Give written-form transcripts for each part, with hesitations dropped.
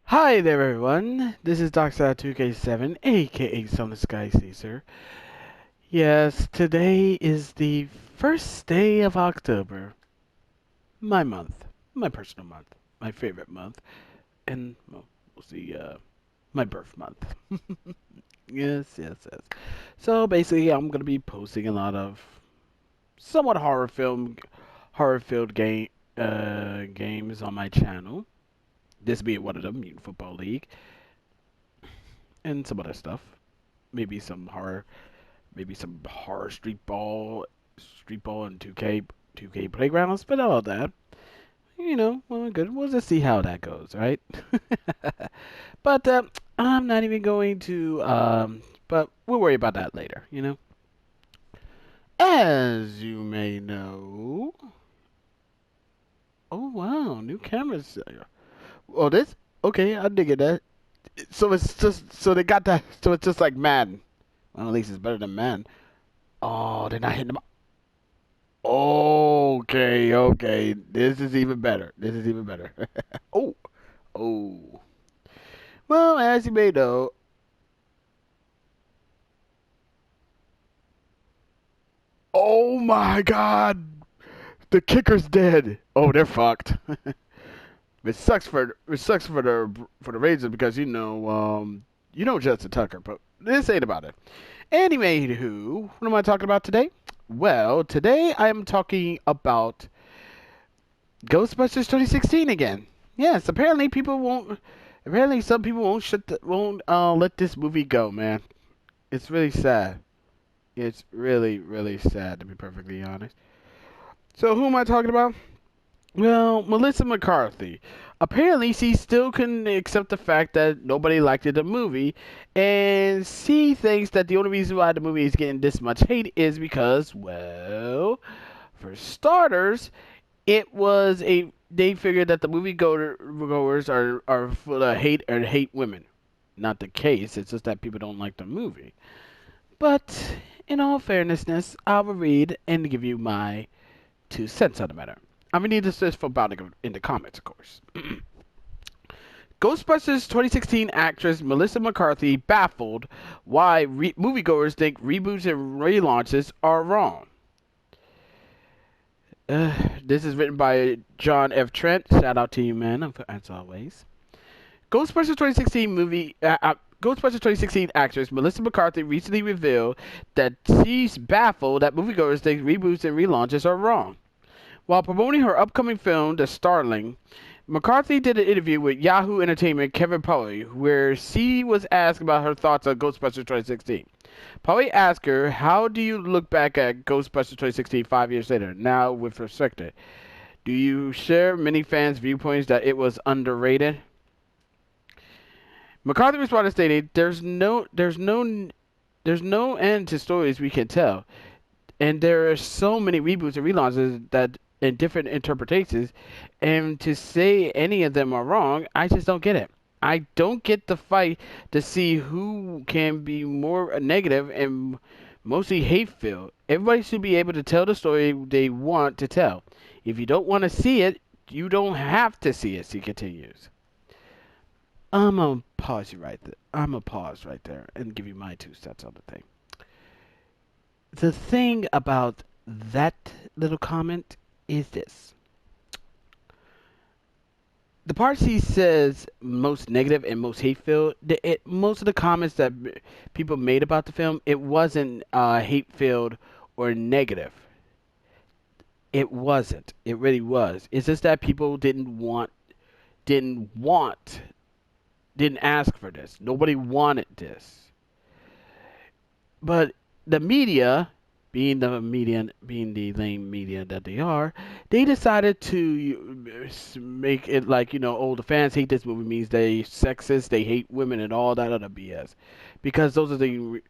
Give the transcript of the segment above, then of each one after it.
Hi there, everyone. This is Docside2K7, aka Son of Sky Caesar. Yes, today is the first day of October. My month. My personal month. My favorite month. And, well, we'll see, my birth month. Yes. So basically, I'm going to be posting a lot of somewhat horror-filled games on my channel. This being one of them, Mutant Football League, and some other stuff. Maybe some horror street ball and 2K playgrounds, but all that, well, good. We'll just see how that goes, right? But I'm not even going to. But we'll worry about that later. As you may know. Oh wow, new cameras. Oh, this. Okay, I dig it. That. So it's just so they got that. So it's just like Madden. Well, at least it's better than Madden. Oh, they're not hitting them. Okay. This is even better. This is even better. Oh, oh. Well, as you may know, oh my God, the kicker's dead. Oh, they're fucked. It sucks for the Rangers because Justin Tucker, but this ain't about it. Anyway, who? What am I talking about today? Well, today I am talking about Ghostbusters 2016 again. Yes, apparently people won't. Apparently, some people won't let this movie go, man. It's really sad. It's really sad to be perfectly honest. So who am I talking about? Well, Melissa McCarthy. Apparently, she still couldn't accept the fact that nobody liked the movie, and she thinks that the only reason why the movie is getting this much hate is because, well, for starters, it was a they figured that the goers are full of hate and hate women. Not the case. It's just that people don't like the movie. But in all fairnessness, I will read and give you my 2 cents on the matter. I'm gonna need this for about in the comments, of course. Ghostbusters 2016 actress Melissa McCarthy baffled why moviegoers think reboots and relaunches are wrong. This is written by John F. Trent. Shout out to you, man, as always. Ghostbusters 2016 Ghostbusters 2016 actress Melissa McCarthy recently revealed that she's baffled that moviegoers think reboots and relaunches are wrong. While promoting her upcoming film, The Starling, McCarthy did an interview with Yahoo Entertainment Kevin Pulley, where she was asked about her thoughts on Ghostbusters 2016. Pulley asked her, "How do you look back at Ghostbusters 2016 5 years later, now with perspective? Do you share many fans' viewpoints that it was underrated?" McCarthy responded stating, there's no end to stories we can tell, and there are so many reboots and relaunches that in different interpretations, and to say any of them are wrong, I just don't get it. I don't get the fight to see who can be more negative and mostly hate-filled. Everybody should be able to tell the story they want to tell. If you don't want to see it, you don't have to see it, she continues. I'm gonna pause you right there. I'm gonna pause right there and give you my 2 cents on the thing. The thing about that little comment is this. The part she says most negative and most hate-filled, most of the comments that people made about the film, it wasn't hate-filled or negative. It wasn't. It really was. It's just that people didn't want, didn't ask for this. Nobody wanted this. But the media, being the lame media that they are, they decided to make it like oh, the fans hate this movie means they sexist, they hate women, and all that other BS, because those are the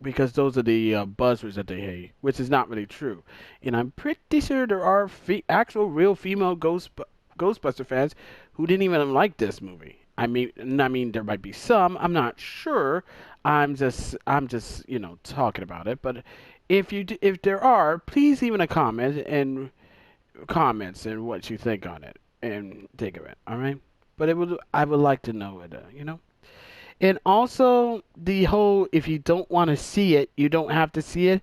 buzzwords that they hate, which is not really true. And I'm pretty sure there are actual real female Ghostbuster fans who didn't even like this movie. I mean, there might be some. I'm not sure. I'm just talking about it. But if there are, please leave in a comment and comments and what you think on it and think of it. All right. but I would like to know it. And also the whole if you don't want to see it, you don't have to see it.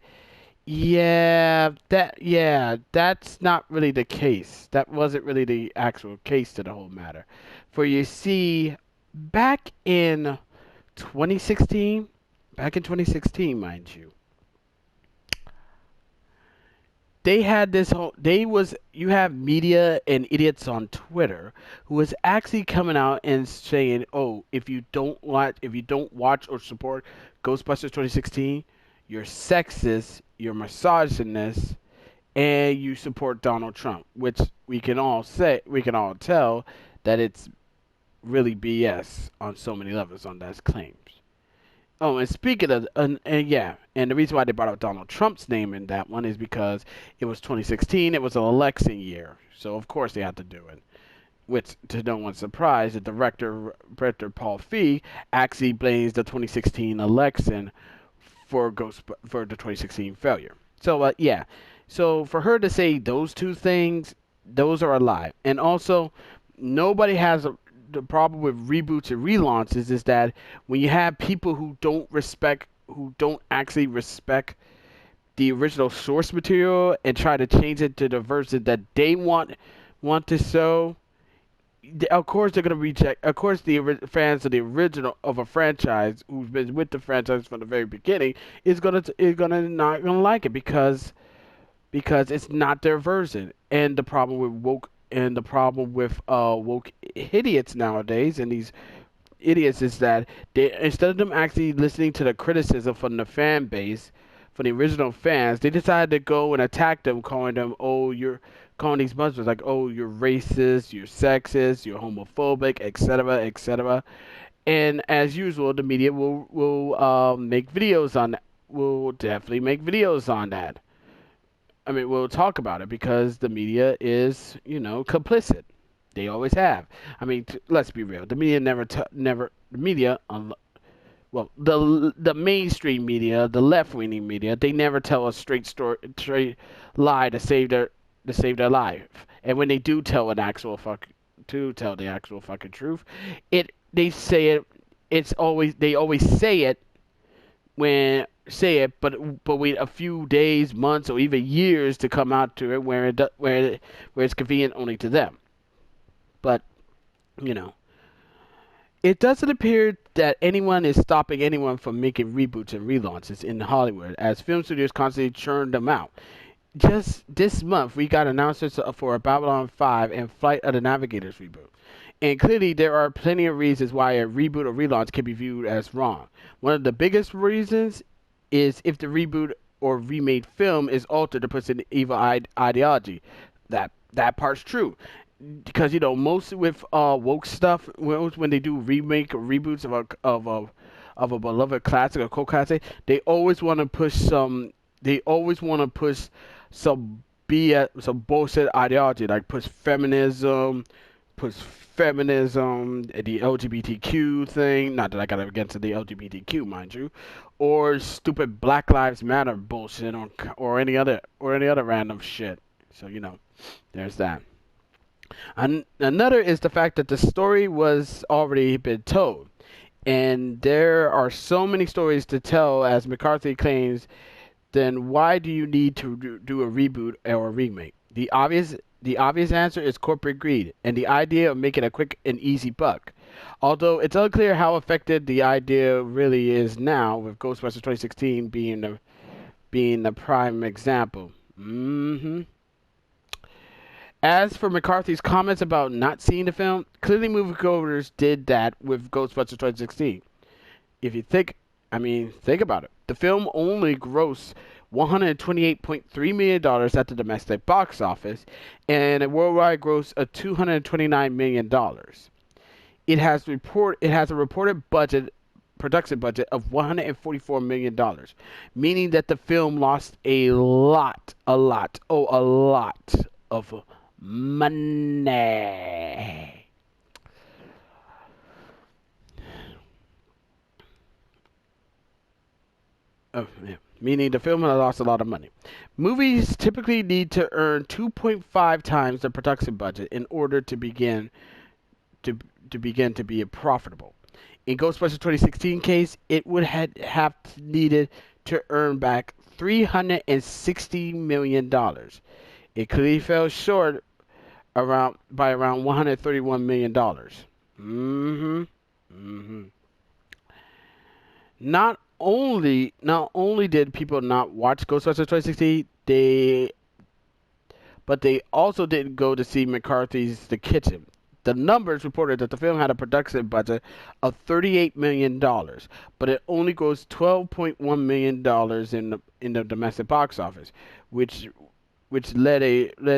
That's not really the case. That wasn't really the actual case to the whole matter. For you see, back in 2016, back in 2016, mind you, they had this whole they was you have media and idiots on Twitter who was actually coming out and saying, "Oh, if you don't watch or support Ghostbusters 2016, you're sexist, you're misogynist, and you support Donald Trump," which we can all tell that it's really BS on so many levels on those claims. Oh, and speaking of, and the reason why they brought up Donald Trump's name in that one is because it was 2016, it was an election year, so of course they had to do it. Which, to no one's surprise, the director Paul Feig actually blames the 2016 election for the 2016 failure. So so for her to say those two things, those are a lie. And also, nobody has the problem with reboots and relaunches is that when you have people who don't actually respect the original source material and try to change it to the version that they want to show, of course they're gonna reject. Of course, fans of the original of a franchise who's been with the franchise from the very beginning is gonna not gonna like it because it's not their version. And the problem with woke idiots nowadays and these idiots is that they instead of them actually listening to the criticism from the fan base, from the original fans, they decided to go and attack them, calling them, "Oh, you're calling these Muslims like, oh, you're racist, you're sexist, you're homophobic, etc., etc." And as usual, the media will make videos on that. Will definitely make videos on that. I mean, we'll talk about it because the media is, complicit. They always have. I mean, let's be real. The media never. The media, the mainstream media, the left wing media, they never tell a straight lie to save their life. And when they do tell the actual fucking truth, they say it. They always say it but wait a few days, months, or even years to come out to it where it's convenient only to them. But you know, it doesn't appear that anyone is stopping anyone from making reboots and relaunches in Hollywood, as film studios constantly churn them out. Just this month, we got announcements for a Babylon 5 and Flight of the Navigators reboot. And clearly, there are plenty of reasons why a reboot or relaunch can be viewed as wrong. One of the biggest reasons is if the reboot or remade film is altered to put in evil ideology. That part's true. Because most with woke stuff, when they do remake or reboots of a beloved classic or cult classic, they always want to push some. They always want to push some BS, some bullshit ideology, like push feminism, the LGBTQ thing. Not that I got against the LGBTQ, mind you, or stupid Black Lives Matter bullshit, or any other random shit. So there's that. And another is the fact that the story was already been told, and there are so many stories to tell, as McCarthy claims. Then why do you need to do a reboot or a remake? The obvious answer is corporate greed and the idea of making a quick and easy buck. Although it's unclear how effective the idea really is now, with Ghostbusters 2016 being the prime example. As for McCarthy's comments about not seeing the film, clearly moviegoers did that with Ghostbusters 2016. If you think about it. The film only grossed $128.3 million at the domestic box office and a worldwide gross of $229 million. It has a reported production budget of $144 million, meaning that the film lost a lot of money. Oh, yeah. Meaning the film has lost a lot of money. Movies typically need to earn 2.5 times the production budget in order to begin to to begin to be profitable. In Ghostbusters 2016 case, it would have needed to earn back $360 million. It clearly fell short around $131 million. Mm-hmm. Mm-hmm. Not only did people not watch Ghostbusters 2016, they also didn't go to see McCarthy's The Kitchen. The numbers reported that the film had a production budget of $38 million, but it only grossed $12.1 million in the domestic box office, which led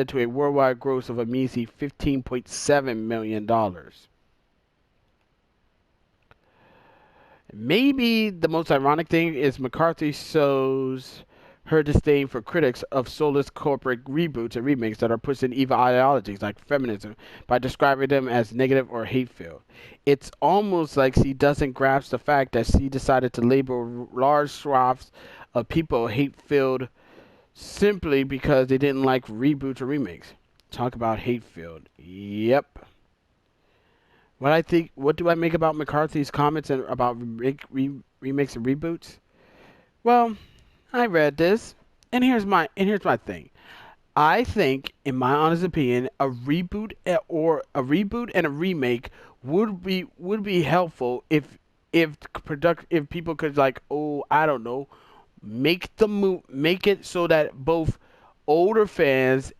to a worldwide gross of a measly $15.7 million. Maybe the most ironic thing is McCarthy shows her disdain for critics of soulless corporate reboots and remakes that are pushing evil ideologies like feminism by describing them as negative or hate-filled. It's almost like she doesn't grasp the fact that she decided to label large swaths of people hate-filled simply because they didn't like reboots or remakes. Talk about hate-filled. Yep. What do I make about McCarthy's comments about remakes and reboots? Well, I read this, and here's my thing. I think, in my honest opinion, a reboot and a remake would be helpful if people could, like, oh, I don't know, make it so that both older fans,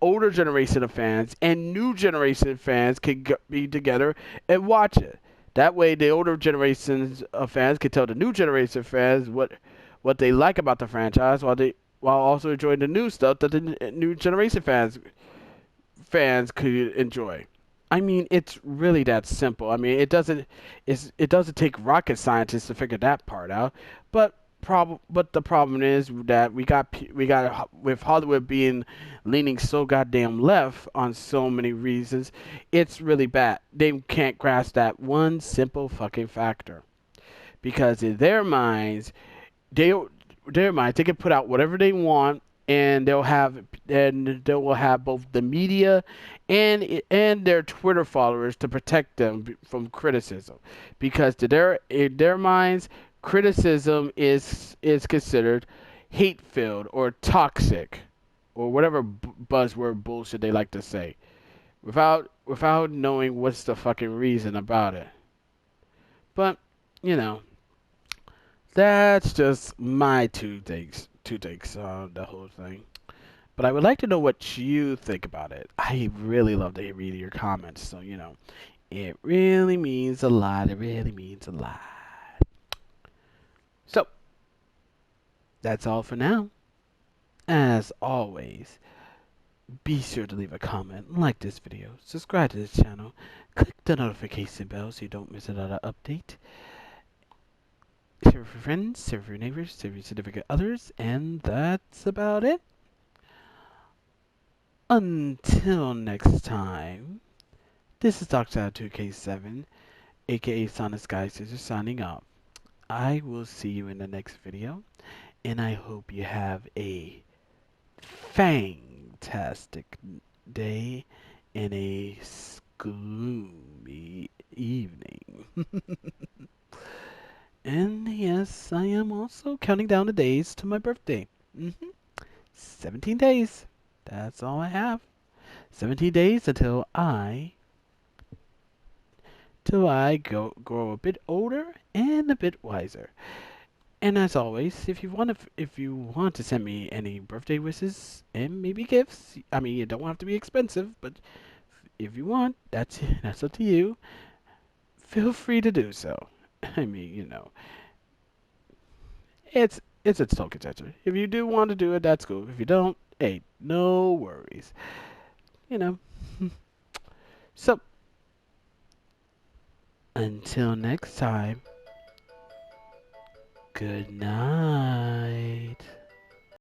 older generation of fans and new generation of fans could be together and watch it. That way, the older generations of fans can tell the new generation of fans what they like about the franchise, while also enjoying the new stuff that the new generation fans could enjoy. I mean, it's really that simple. I mean, it doesn't take rocket scientists to figure that part out. But the problem is that we got with Hollywood being leaning so goddamn left on so many reasons, it's really bad. They can't grasp that one simple fucking factor, because in they their minds they can put out whatever they want, and they will have both the media and their Twitter followers to protect them from criticism, because in their minds, criticism is considered hate filled or toxic, or whatever buzzword bullshit they like to say, without knowing what's the fucking reason about it. But you know, that's just my two takes on the whole thing. But I would like to know what you think about it. I really love to read your comments, so it really means a lot. It really means a lot. So that's all for now. As always, be sure to leave a comment, like this video, subscribe to this channel, click the notification bell so you don't miss another update. Share with your friends, share with your neighbors, share with your significant others, and that's about it. Until next time, this is Dr. 2K7, aka Sonic Sky Scissors, signing off. I will see you in the next video, and I hope you have a fantastic day and a gloomy evening. And yes, I am also counting down the days to my birthday. 17 days. That's all I have. 17 days till I grow a bit older and a bit wiser. And as always, if you want to send me any birthday wishes and maybe gifts, I mean, it don't have to be expensive, but if you want, that's up to you. Feel free to do so. I mean, it's a token gesture. If you do want to do it, that's cool. If you don't, hey, no worries. You know. So, until next time, good night.